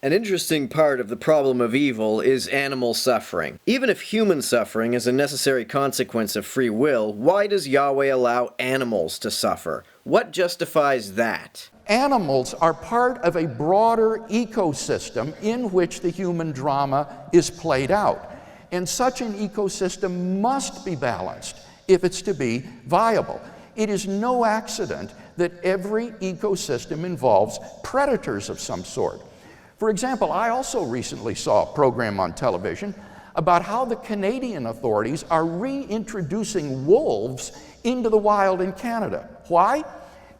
An interesting part of the problem of evil is animal suffering. Even if human suffering is a necessary consequence of free will, why does Yahweh allow animals to suffer? What justifies that? Animals are part of a broader ecosystem in which the human drama is played out. And such an ecosystem must be balanced if it's to be viable. It is no accident that every ecosystem involves predators of some sort. For example, I also recently saw a program on television about how the Canadian authorities are reintroducing wolves into the wild in Canada. Why?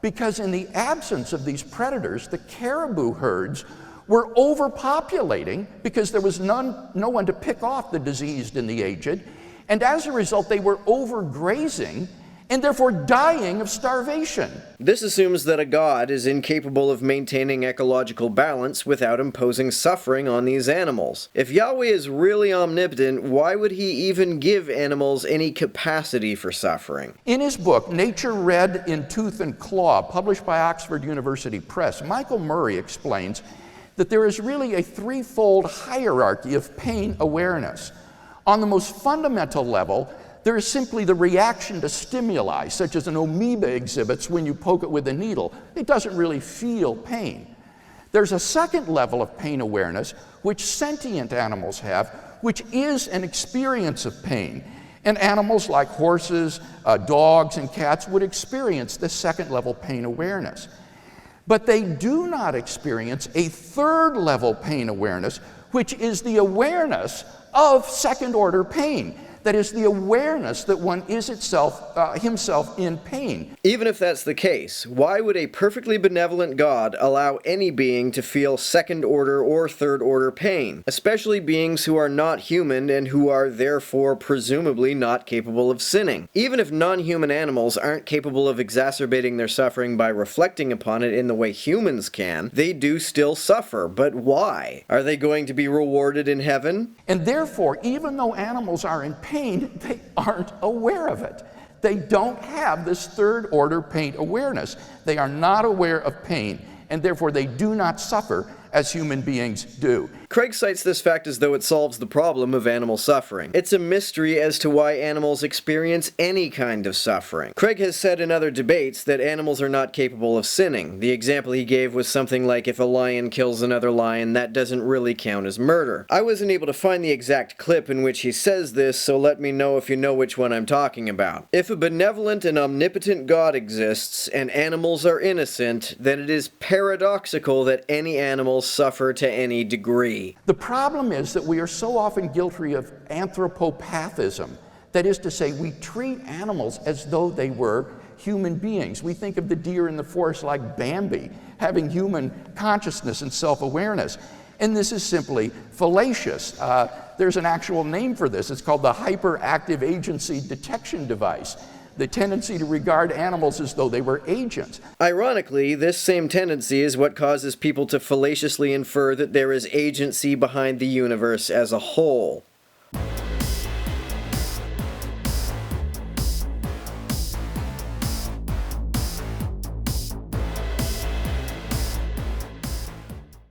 Because in the absence of these predators, the caribou herds were overpopulating because there was no one to pick off the diseased and the aged, and as a result they were overgrazing and therefore dying of starvation. This assumes that a god is incapable of maintaining ecological balance without imposing suffering on these animals. If Yahweh is really omnipotent, why would he even give animals any capacity for suffering? In his book, Nature Read in Tooth and Claw, published by Oxford University Press, Michael Murray explains that there is really a threefold hierarchy of pain awareness. On the most fundamental level, there is simply the reaction to stimuli, such as an amoeba exhibits when you poke it with a needle. It doesn't really feel pain. There's a second level of pain awareness, which sentient animals have, which is an experience of pain. And animals like horses, dogs, and cats would experience this second level pain awareness. But they do not experience a third level pain awareness, which is the awareness of second order pain. That is the awareness that one is himself in pain. Even if that's the case, why would a perfectly benevolent God allow any being to feel second-order or third-order pain, especially beings who are not human and who are therefore presumably not capable of sinning? Even if non-human animals aren't capable of exacerbating their suffering by reflecting upon it in the way humans can, they do still suffer. But why? Are they going to be rewarded in heaven? And therefore, even though animals are in pain, they aren't aware of it. They don't have this third order pain awareness. They are not aware of pain, and therefore they do not suffer as human beings do. Craig cites this fact as though it solves the problem of animal suffering. It's a mystery as to why animals experience any kind of suffering. Craig has said in other debates that animals are not capable of sinning. The example he gave was something like if a lion kills another lion, that doesn't really count as murder. I wasn't able to find the exact clip in which he says this, so let me know if you know which one I'm talking about. If a benevolent and omnipotent God exists and animals are innocent, then it is paradoxical that any animals suffer to any degree. The problem is that we are so often guilty of anthropopathism. That is to say, we treat animals as though they were human beings. We think of the deer in the forest like Bambi, having human consciousness and self-awareness. And this is simply fallacious. There's an actual name for this. It's called the hyperactive agency detection device. The tendency to regard animals as though they were agents. Ironically, this same tendency is what causes people to fallaciously infer that there is agency behind the universe as a whole.